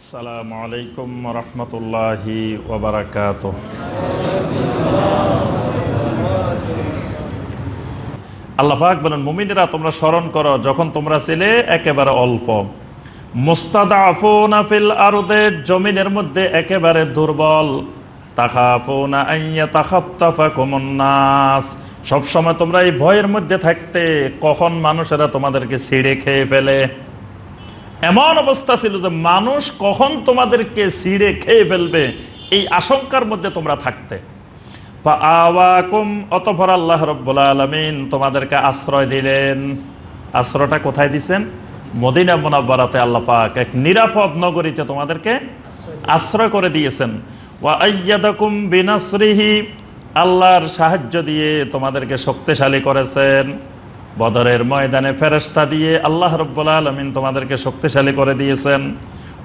আসসালামু আলাইকুম ওয়া রাহমাতুল্লাহি ওয়া বারাকাতুহু। আল্লাহ পাক বলেন, মুমিনেরা তোমরা স্মরণ করো যখন তোমরা ছিলে একেবারে অল্প, মুস্তাদআফুনা ফিল আরদে, জমিনের মধ্যে একেবারে দুর্বল, তাখাফুনা আন ইয়াতাখাত্তাফাকুমুন নাস, সব সময় তোমরা এই ভয়ের মধ্যে থাকতে কখন মানুষেরা তোমাদেরকে ছিঁড়ে খেয়ে ফেলে। এমন অবস্থা ছিল যে মানুষ কখন তোমাদেরকে ছিঁড়ে খেয়ে ফেলবে এই আশঙ্কার মধ্যে তোমরা থাকতে। অতঃপর আল্লাহ রাব্বুল আলামিন তোমাদেরকে আশ্রয় দিলেন। আশ্রয়টা কোথায় দিছেন? মদিনা মুনাওয়ারাতে আল্লাহ পাক এক নিরাপদ নগরীতে তোমাদেরকে আশ্রয় করে দিয়েছেন। ওয়া আইয়াদাকুম বিনাসরিহি, আল্লাহর সাহায্য দিয়ে তোমাদেরকে শক্তিশালী করেছেন। বদরের ময়দানে ফেরেশতা দিয়ে আল্লাহ রাব্বুল আলামিন তোমাদেরকে শক্তিশালী করে দিয়েছেন।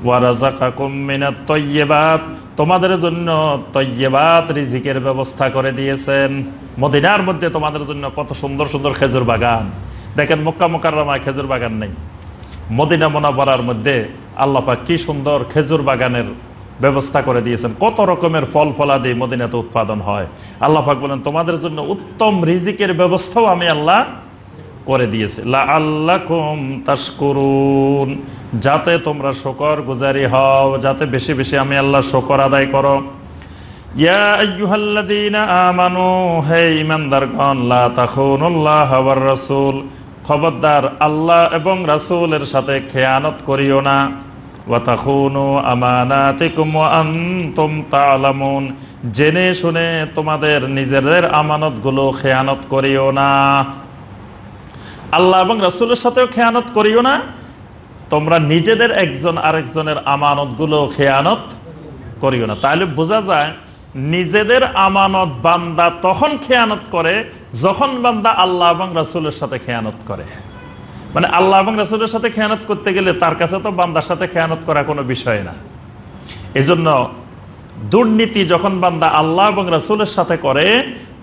ওয়া রাযাকাকুম মিনাত তাইয়্যিবাত, তোমাদের জন্য তাইয়্যিবাত রিজিকের ব্যবস্থা করে দিয়েছেন। মদিনার মধ্যে তোমাদের জন্য কত সুন্দর সুন্দর খেজুর বাগান। দেখেন মক্কা মুকাররমায় খেজুর বাগান নেই, মদিনা মুনাওয়ারার মধ্যে আল্লাহ পাক কি সুন্দর খেজুর বাগানের ব্যবস্থা করে দিয়েছেন। কত রকমের ফল ফলাদি মদিনাতে উৎপাদন হয়। আল্লাহ পাক বলেন তোমাদের জন্য উত্তম রিজিকের ব্যবস্থাও আমি আল্লাহ করে দিয়েছে। লাআল্লাকুম তাশকুরুন, যাতে তোমরা শুকর গুজারি হও, যাতে বেশি বেশি আমি আল্লাহ শুকর আদায় করো। ইয়া আইয়ুহাল্লাযীনা আমানু, হে ঈমানদারগণ, লা তাখুনুল্লাহা ওয়ার রাসূল, খবরদার আল্লাহ এবং রাসূলের সাথে খেয়ানত করিও না। ওয়া তাখুনু আমানাতিকুম ওয়া আনতুম তা'লামুন, জেনে শুনে তোমাদের নিজেদের আমানতগুলো খেয়ানত করিও না। আল্লাহ এবং রাসূলের সাথেও খেয়ানত করিও না, তোমরা নিজেদের একজন আরেকজনের আমানতগুলো খেয়ানত করিও না। তাহলে বোঝা যায় নিজেদের আমানত বান্দা তখন খেয়ানত করে যখন বান্দা আল্লাহ এবং রাসূলের সাথে খেয়ানত করে। মানে আল্লাহ এবং রাসূলের সাথে খেয়ানত করতে গেলে তার কাছে তো বান্দার সাথে খেয়ানত করা কোনো বিষয় না। এজন্য দুর্নীতি যখন বান্দা আল্লাহ এবং রাসূলের সাথে করে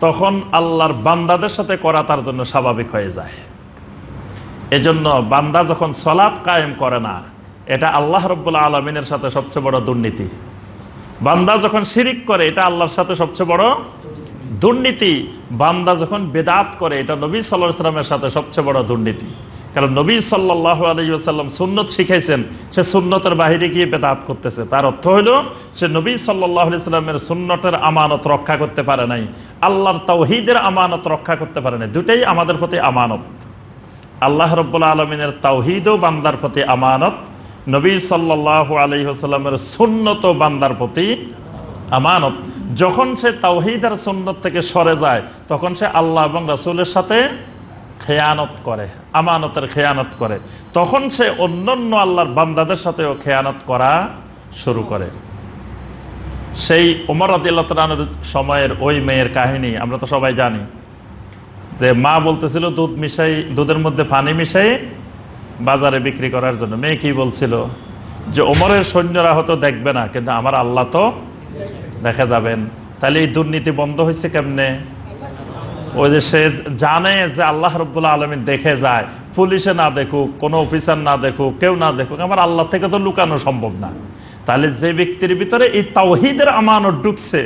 তখন আল্লাহর বান্দাদের সাথে করা তার জন্য স্বাভাবিক হয়ে যায়। এজন্য বান্দা যখন সালাত কায়েম করে না, এটা আল্লাহ রাব্বুল আলামিনের সাথে সবচেয়ে বড় দুর্নীতি। বান্দা যখন শিরিক করে, এটা আল্লাহর সাথে সবচেয়ে বড় দুর্নীতি। বান্দা যখন বেদাত করে, এটা নবী সাল্লাল্লাহু আলাইহি ওয়াসাল্লামের সাথে সবচেয়ে বড় দুর্নীতি। কারণ নবী সাল্লাল্লাহু আলাইহি ওয়াসাল্লাম সুন্নত শিখাইছেন, সে সুন্নতের বাইরে গিয়ে বেদাত করতেছে। তার অর্থ হলো সে নবী সাল্লাল্লাহু আলাইহি ওয়াসাল্লামের সুন্নতের আমানত রক্ষা করতে পারে নাই, আল্লাহর তাওহীদের আমানত রক্ষা করতে পারে নাই। দুটেই আমাদের প্রতি আমানত। আল্লাহ রাব্বুল আলামিনের তাওহীদও বান্দার প্রতি আমানত, নবী সাল্লাল্লাহু আলাইহি ওয়াসাল্লামের সুন্নতও বান্দার প্রতি আমানত। যখন সে তাওহীদ আর সুন্নত থেকে সরে যায় তখন সে আল্লাহ এবং রাসূলের সাথে খেয়ানত করে, আমানতের খেয়ানত করে। তখন সে অন্যান্য আল্লাহর বান্দাদের সাথেও খেয়ানত করা শুরু করে। সেই ওমর রাদিয়াল্লাহু তাআলার সময়ের ওই মেয়ের কাহিনী আমরা তো সবাই জানি, যে মা বলতেছিল দুধের মধ্যে পানি মিশাই বাজারে বিক্রি করার জন্য। মেয়ে কি বলছিল? যে ওমরের সৈন্যরা হয়তো দেখবে না, কিন্তু আমার আল্লাহ তো দেখা যাবেন। তাহলে এই দুর্নীতি বন্ধ হয়েছে কেমনে? ওই যে সে জানে যে আল্লাহ রাব্বুল আলামিন দেখে যায়, পুলিশে না দেখুক, কোনো অফিসার না দেখুক, কেউ না দেখুক, আমার আল্লাহ থেকে তো লুকানো সম্ভব না। তাহলে যে ব্যক্তির ভিতরে এই তাওহীদের আমানত ঢুকছে,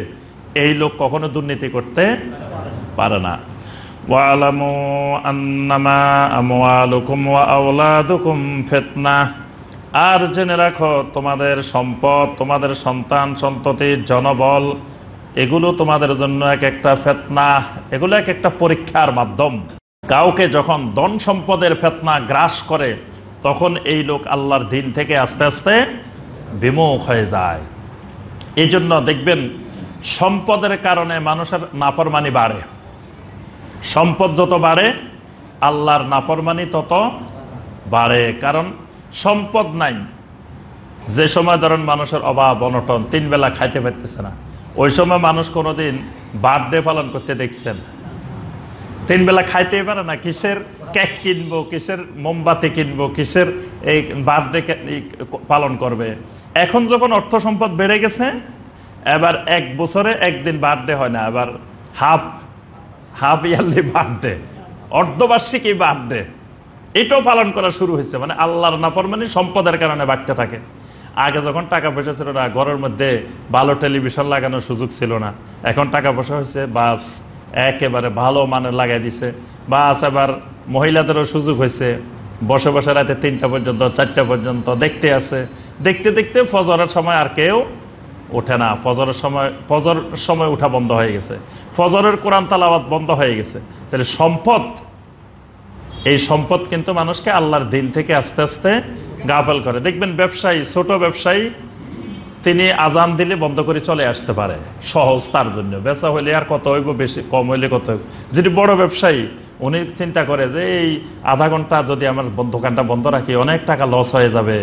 এই লোক কখনো দুর্নীতি করতে পারে না। ওয়ালামু আন্নামা আমওয়ালুকুম ওয়া আওলাদুকুম ফিতনাহ, আর জেনে রাখো তোমাদের সম্পদ, তোমাদের সন্তান সন্ততি, জনবল, এগুলো তোমাদের জন্য এক একটা ফিতনা, এগুলো এক একটা পরীক্ষার মাধ্যম। কাউকে যখন ধন সম্পদের ফিতনা গ্রাস করে তখন এই লোক আল্লাহর দ্বীন থেকে আস্তে আস্তে বিমুখ হয়ে যায়। এই জন্য দেখবেন সম্পদের কারণে মানুষের নাফরমানি বাড়ে। সম্পদ যত বাড়ে আল্লাহর নাফরমানি তত বাড়ে। কারণ সম্পদ নাই, যে সময় ধরেন মানুষের অভাব অনটন, 3 বেলা খাইতে পারতেছে না, ওই সময় মানুষ কোনোদিন বার্থডে পালন করতে দেখছেন? 3 বেলা খাইতেই পারে না, কিসের কেক কিনবো, কিসের মোমবাতি কিনবো, কিসের এই বার্থডে পালন করবে। এখন যখন অর্থ সম্পদ বেড়ে গেছে, এবার 1 বছরে একদিন বার্থডে হয় না, এবার হাফ ইয়ারলি বার্থডে, অর্ধবার্ষিকী বার্থডে, এটাও পালন করা শুরু হয়েছে। মানে আল্লাহর নাফরমানি সম্পদের কারণে বাড়তে থাকে। আগে যখন টাকা পয়সা ছিল না, ঘরের মধ্যে ভালো টেলিভিশন লাগানোর সুযোগ ছিল না, এখন টাকা পয়সা হয়েছে, বাস একেবারে ভালো মানের লাগাই দিছে। বাস এবার মহিলাদেরও সুযোগ হয়েছে, বসে বসে রাতে 3টা পর্যন্ত 4টা পর্যন্ত দেখতে আছে। দেখতে দেখতে ফজরের সময় আর কেউ ওঠে না, ফজরের সময় উঠা বন্ধ হয়ে গেছে, ফজরের কোরআন তেলাওয়াত বন্ধ হয়ে গেছে। তাহলে সম্পদ, এই সম্পদ কিন্তু মানুষকে আল্লাহর দিন থেকে আস্তে আস্তে গাফেল করে। দেখবেন ব্যবসায়ী, ছোট ব্যবসায়ী, তিনি আজান দিলে বন্ধ করে চলে আসতে পারে, সহজ তার জন্য, বেচা হইলে আর কত হইব, বেশি কম হইলে কত হইব। যেটি বড় ব্যবসায়ী, উনি চিন্তা করে যে এই আধা ঘন্টা যদি আমার দোকানটা বন্ধ রাখি অনেক টাকা লস হয়ে যাবে,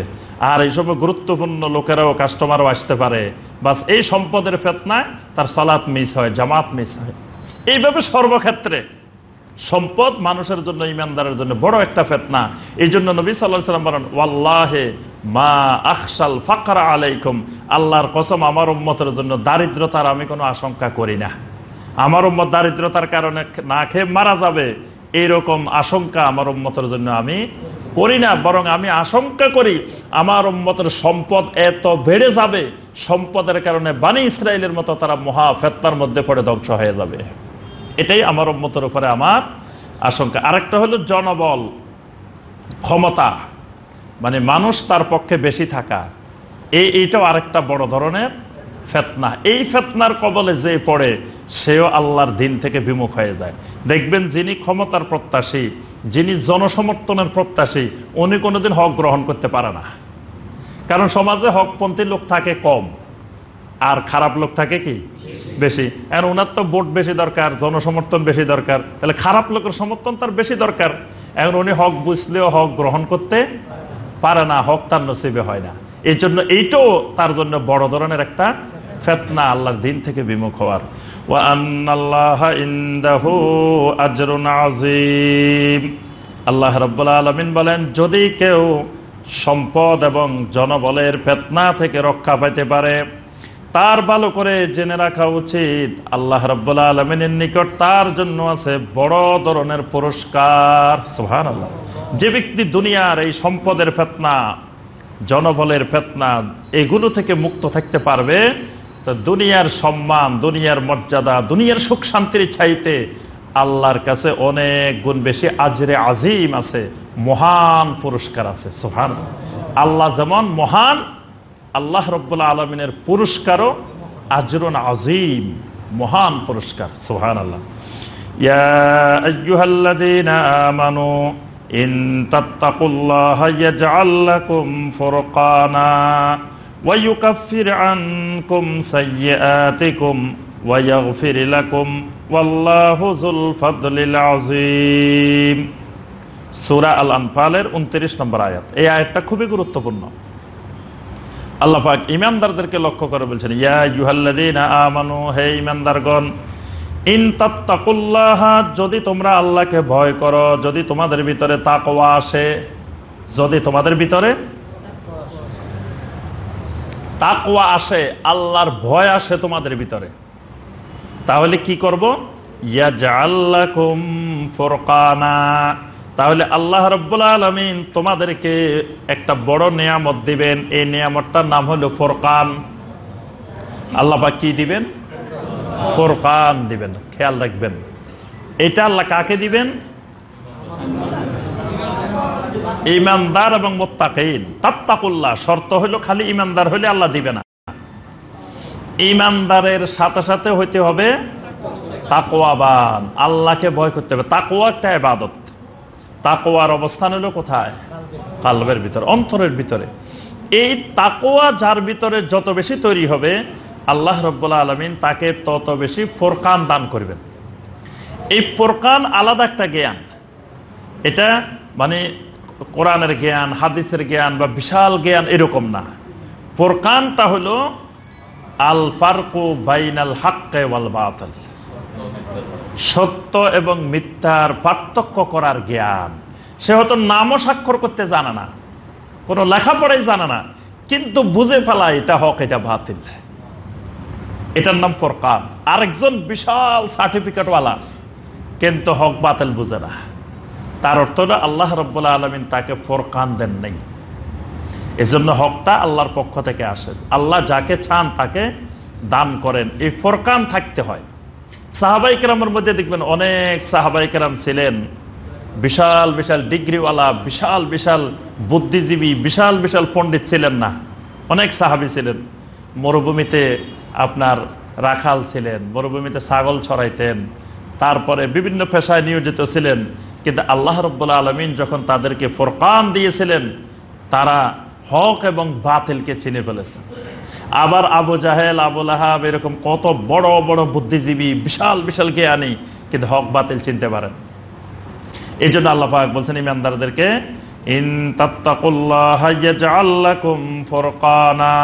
আর এই সময় গুরুত্বপূর্ণ লোকেরাও, কাস্টমারও আসতে পারে, বাস এই সম্পদের ফেতনায় তার সালাত মিস হয়, জামাত মিস হয়। এইভাবে সর্বক্ষেত্রে সম্পদ মানুষের জন্য, ইমানদারের জন্য বড় একটা ফিতনা। এই জন্য নবী সাল্লাল্লাহু আলাইহি ওয়াসাল্লাম বলেন, ওয়াল্লাহি মা আখশাল ফাকরা আলাইকুম, আল্লাহর কসম আমার উম্মতের জন্য দারিদ্রতার আমি কোনো আশঙ্কা করি না। আমার উম্মত দারিদ্রতার কারণে না খেয়ে মারা যাবে এইরকম আশঙ্কা আমার উম্মতের জন্য আমি করি না, বরং আমি আশঙ্কা করি আমার উম্মতের সম্পদ এত বেড়ে যাবে, সম্পদের কারণে বনি ইসরাইলের মতো তারা মহা ফিতনার মধ্যে পড়ে ধ্বংস হয়ে যাবে। এটাই আমার উম্মতের উপরে আমার আশঙ্কা। আরেকটা হলো জনবল, ক্ষমতা, মানে মানুষ তার পক্ষে বেশি থাকা, এইটাও আরেকটা বড় ধরনের ফিতনা। এই ফিতনার কবলে যে পড়ে সেও আল্লাহর দিন থেকে বিমুখ হয়ে যায়। দেখবেন যিনি ক্ষমতার প্রত্যাশী, যিনি জনসমর্থনের প্রত্যাশী, উনি কোনোদিন হক গ্রহণ করতে পারে না। কারণ সমাজে হকপন্থী লোক থাকে কম, আর খারাপ লোক থাকে কি বেশি। আর ওনার তো ভোট বেশি দরকার, জনসমর্থন বেশি দরকার, তাহলে খারাপ লোকের সমর্থন তার বেশি দরকার। এখন উনি হক বুঝলেও হক গ্রহণ করতে পারে না, হক তার নসিবে হয় না। এই জন্য এইটাও তার জন্য বড় ধরনের একটা ফিতনা, আল্লাহর দিন থেকে বিমুখ হওয়ার। ওয়া আন্নাল্লাহা ইনদাহু আজরুন আযীম, আল্লাহ রাব্বুল আলামিন বলেন, যদি কেউ সম্পদ এবং জনবলের ফিতনা থেকে রক্ষা পাইতে পারে, তার ভালো করে জেনে রাখা উচিত আল্লাহ রাব্বুল আলামিনের নিকট তার জন্য আছে বড় ধরনের পুরস্কার। সুবহানাল্লাহ। যে ব্যক্তি দুনিয়ার এই সম্পদের ফিতনা, জনবলের ফিতনা, এগুলো থেকে মুক্ত থাকতে পারবে, তো দুনিয়ার সম্মান, দুনিয়ার মর্যাদা, দুনিয়ার সুখ শান্তির চাইতে আল্লাহর কাছে অনেক গুণ বেশি আজরে আজিম আছে, মহান পুরস্কার আছে। সুবহানাল্লাহ। আল্লাহ যেমন মহান, আল্লাহ রাব্বুল আলামিনের পুরস্কারও আজরুন আযীম, মহান পুরস্কার। সুবহানাল্লাহ। ইয়া আইয়ুহাল্লাযীনা আমানু ইন তাত্তাকুল্লাহা ইয়াজআল লাকুম ফুরকানা ওয়া ইউকাফির আনকুম সাইয়্যাতিকুম ওয়া ইয়াগফির লাকুম ওয়াল্লাহু যুল ফাদলিল আযীম। সূরা আল-আনফালের 29 নম্বর আয়াত। এই আয়াতটা খুবই গুরুত্বপূর্ণ। আল্লাহ পাক ঈমানদারদেরকে লক্ষ্য করে বলছেন, ইয়া আইয়ুহাল্লাযীনা আমানু, হে ঈমানদারগণ, ইন তাত্তাকুল্লাহা, যদি তোমরা আল্লাহকে ভয় করো, যদি তোমাদের ভিতরে তাকওয়া আসে, যদি তোমাদের ভিতরে তাকওয়া আসে, আল্লাহর ভয় আসে তোমাদের ভিতরে, তাহলে কি করব? ইয়াজআল লাকুম ফুরকানা, তাহলে আল্লাহ রাব্বুল আলামিন তোমাদেরকে একটা বড় নিয়ামত দিবেন। এই নিয়ামতটার নাম হলো ফুরকান। আল্লাহ পাক কি দিবেন? ফুরকান দিবেন। খেয়াল রাখবেন, এটা আল্লাহ কাকে দিবেন? ঈমানদার এবং মুত্তাকিন। তাত্তাকুল্লাহ শর্ত হলো খালি ঈমানদার হলে আল্লাহ দিবে না, ঈমানদারের সাথে সাথে হইতে হবে তাকওয়াবান, আল্লাহকে ভয় করতে হবে। তাকওয়া একটা ইবাদত। তাকওয়ার অবস্থান হলো কোথায়? কলবের ভিতরে, অন্তরের ভিতরে। এই তাকওয়া যার ভিতরে যত বেশি তৈরি হবে, আল্লাহ রাব্বুল আলামিন তাকে তত বেশি ফুরকান দান করবেন। এই ফুরকান আলাদা একটা জ্ঞান, এটা মানে কোরআনের জ্ঞান, হাদিসের জ্ঞান বা বিশাল জ্ঞান এরকম না। ফুরকানটা হলো আল ফারকু বাইনাল হাক্কি ওয়াল বাতিল, সত্য এবং মিথ্যার পার্থক্য করার জ্ঞান। সে হয়তো নামও স্বাক্ষর করতে জানে না, কোনো লেখাপড়াই জানে না, কিন্তু বুঝে ফেলায় এটা হক, এটা বাতিল, এটার নাম ফুরকান। আরেকজন বিশাল সার্টিফিকেটওয়ালা, কিন্তু হক বাতিল বুঝে না। তার অর্থ হলো আল্লাহ রাব্বুল আলামিন তাকে ফুরকান দেন নাই। এজন্য হকটা আল্লাহর পক্ষ থেকে আসে, আল্লাহ যাকে চান তাকে দান করেন। এই ফরকান থাকতে হয়। সাহাবায়ে কেরামের মধ্যে দেখবেন অনেক সাহাবায়ে কেরাম ছিলেন বিশাল বিশাল ডিগ্রিওয়ালা, বিশাল বিশাল বুদ্ধিজীবী, বিশাল বিশাল পণ্ডিত ছিলেন না। অনেক সাহাবী ছিলেন মরুভূমিতে আপনার রাখাল ছিলেন, মরুভূমিতে ছাগল ছড়াইতেন, তারপরে বিভিন্ন পেশায় নিয়োজিত ছিলেন। কিন্তু আল্লাহ রাব্বুল আলামিন যখন তাদেরকে ফরকান দিয়েছিলেন, তারা হক এবং বাতিলকে চিনে ফেলেছেন। আবার আবু জাহেল, আবু লাহাব এরকম কত বড় বড় বুদ্ধিজীবী, বিশাল বিশাল জ্ঞানী, কিন্তু হক বাতিল চিনতে পারেন। এই জন্য আল্লাহ পাক বলছেন ইমানদারদেরকে, ইন তাত্তাকুল্লাহা ইয়াজআল লাকুম ফুরকানা,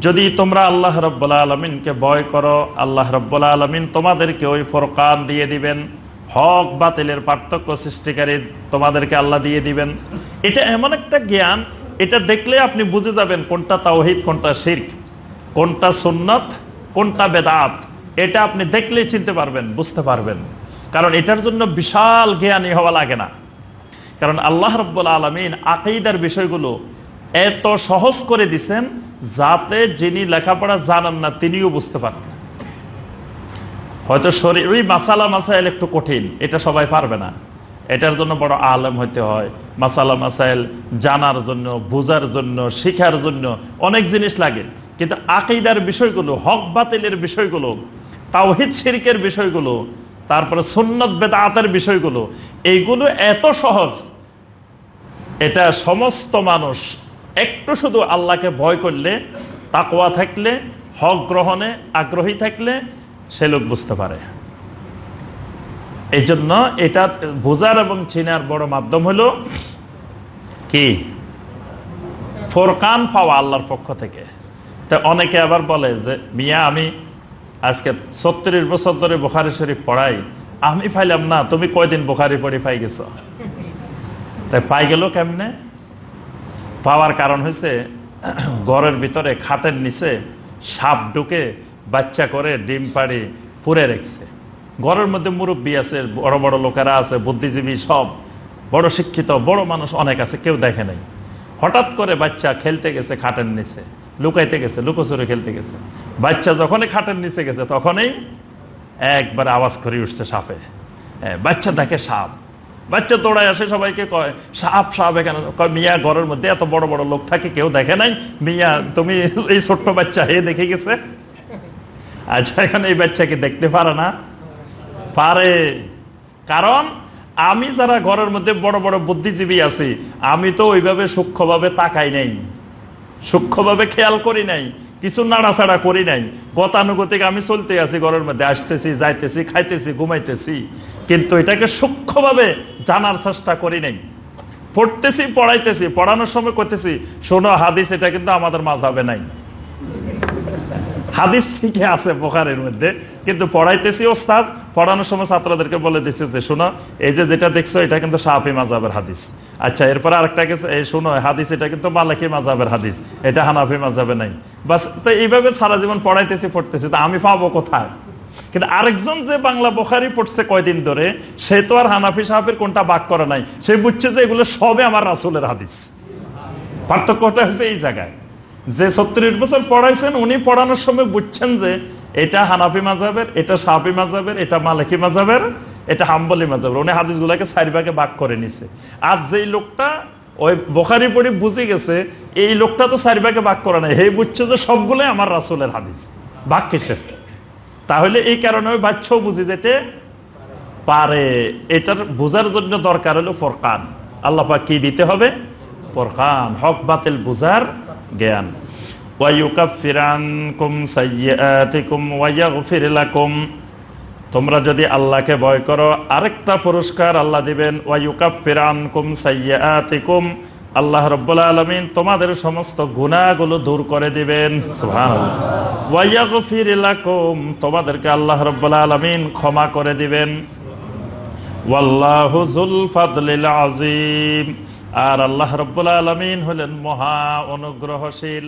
যদি তোমরা আল্লাহ রাব্বুল আলামিনকে ভয় করো, আল্লাহ রাব্বুল আলামিন তোমাদেরকে ওই ফুরকান দিয়ে দিবেন, হক বাতিলের পার্থক্য সৃষ্টিকারী তোমাদেরকে আল্লাহ দিয়ে দিবেন। এটা এমন একটা জ্ঞান, এটা দেখলে আপনি বুঝে যাবেন কোনটা তাওহীদ, কোনটা শিরক, কোনটা সুন্নাত, কোনটা বেদাত। এটা আপনি দেখলেই চিনতে পারবেন, বুঝতে পারবেন। কারণ এটার জন্য বিশাল জ্ঞানী হওয়া লাগে না। কারণ আল্লাহ রাব্বুল আলামিন আকীদার বিষয়গুলো এত সহজ করে দিয়েছেন যাতে যিনি লেখাপড়া জানেন না তিনিও বুঝতে পারেন। হয়তো শরীয়ী মাসালা মাসাইল একটু কঠিন, এটা সবাই পারবে না, এটার জন্য বড় আলেম হইতে হয়। মাসালা মাসাইল জানার জন্য, বুঝার জন্য, শিখার জন্য অনেক জিনিস লাগে। কিন্তু আকীদার বিষয়গুলো, হক বাতিলের বিষয়গুলো, তাওহীদ শিরকের বিষয়গুলো, তারপরে সুন্নাত বেদাতের বিষয়গুলো, এইগুলো এত সহজ, এটা সমস্ত মানুষ একটু শুধু আল্লাহকে ভয় করলে, তাকওয়া থাকলে, হক গ্রহণে আগ্রহী থাকলে সে লোক বুঝতে পারে। এই জন্য এটা বোঝার এবং চিনার বড় মাধ্যম হলো কি? ফুরকান পাওয়া আল্লাহর পক্ষ থেকে। তো অনেকে আবার বলে যে মিয়া আমি আজকে ৩৬ বছর ধরে বুখারী শরীফ পড়াই, আমি পাইলাম না, তুমি কয়দিন বুখারী পড়ি পাই গেছো? তাই পাই গেল কেমনে? পাওয়ার কারণ হয়েছে ঘরের ভিতরে খাটের নিচে সাপ ঢুকে বাচ্চা করে ডিম পাড়ি পুরে রেখেছে। ঘরের মধ্যে মুরব্বী আছে, বড় বড় লোকেরা আছে, বুদ্ধিজীবী, সব বড় শিক্ষিত বড় মানুষ অনেক আছে, কেউ দেখে নাই। হঠাৎ করে বাচ্চা খেলতে গেছে খাটের নিচে, লুকাইতে গেছে, লুকোচুরি খেলতে গেছে। বাচ্চা যখনই খাটের নিচে গেছে তখনই একবার আওয়াজ করে উঠছে সাপে। বাচ্চা দেখে সাপ, বাচ্চা দৌড়ায় আসে, সবাইকে কয় সাপ সাপ এখানে। কয় মিয়া ঘরের মধ্যে এত বড় বড় লোক থাকে, কেউ দেখে নাই, মিয়া তুমি এই ছোট্ট বাচ্চা হে দেখে গেছে। আচ্ছা এখানে এই বাচ্চাকে দেখতে পারে না? পারে। কারণ আমি যারা ঘরের মধ্যে বড় বড় বুদ্ধিজীবী আছি, আমি তো ওইভাবে সূক্ষ্মভাবে তাকাই নাই, সূক্ষ্মভাবে খেয়াল করি নাই, কিছু নাড়াচাড়া করি নাই। গতানুগতিক আমি চলতে আছি, ঘরের মধ্যে আসতেছি, যাইতেছি, খাইতেছি, ঘুমাইতেছি, কিন্তু এটাকে সূক্ষ্মভাবে জানার চেষ্টা করি নাই। পড়তেছি, পড়াইতেছি, পড়ানোর সময় করতেছি শোনো হাদিস, এটা কিন্তু আমাদের মাযহাবে নাই। হাদিস ঠিকই আছে বুখারীর মধ্যে, কিন্তু পড়াইতেছি ওস্তাদ, পড়ানোর সময় ছাত্রদেরকে বলে দিচ্ছে যে শোনো এই যে যেটা দেখছো এটা কিন্তু শাফি মাযহাবের হাদিস। আচ্ছা এরপর আরেকটা গেছে, এই শোনো হাদিস এটা কিন্তু মালিকি মাযহাবের হাদিস, এটা হানাফি মাযহাবে নাই। বাস, তো এইভাবে সারা জীবন পড়াইতেছি, পড়তেছি, তো আমি পাবো কোথায়? কিন্তু আরেকজন যে বাংলা বুখারী পড়ছে কয়দিন ধরে, সে তো আর হানাফি সাহাবের কোনটা বাক করে নাই, সে বুঝছে যে এগুলো সবে আমার রাসূলের হাদিস। পার্থক্যটা হচ্ছে এই জায়গায়, যে ৩৬ বছর পড়াইছেন উনি পড়ানোর সময় বুঝছেন যে এটা হানাফি মাযহাবের, এটা শাফি মাযহাবের, এটা মালিকি মাযহাবের, এটা হাম্বলি মাযহাবের। উনি হাদিসগুলোকে ৪ ভাগে ভাগ করে নিছে। আর যেই লোকটা ওই বুখারী পড়ে বুঝে গেছে, এই লোকটা তো ৪ ভাগে ভাগ করে নাই, হে বুঝছে যে সবগুলোই আমার রাসূলের হাদিস, ভাগ কিসের? তাহলে এই কারণে ওই বাচ্চাও বুঝে যেতে পারে। এটার বোঝার জন্য দরকার হলো ফুরকান। আল্লাহ পাক কি দিতে হবে? ফুরকান, হক বাতিল বুঝার জ্ঞান। তোমরা যদি আল্লাহকে ভয় করো, আরেকটা পুরস্কার আল্লাহ দিবেন, ওয়ায়ুকাফির আনকুম সাইয়্যাতিকুম, আল্লাহ রাব্বুল আলামিন তোমাদের সমস্ত গুনাহগুলো দূর করে দিবেন। সুবহানাল্লাহ। ওয়ায়াগফির লাকুম, তোমাদেরকে আল্লাহ রাব্বুল আলামিন ক্ষমা করে দিবেন। ওয়াল্লাহু যুল ফাদলিল আযীম, আর আল্লাহ রাব্বুল আলামিন হলেন মহা অনুগ্রহশীল।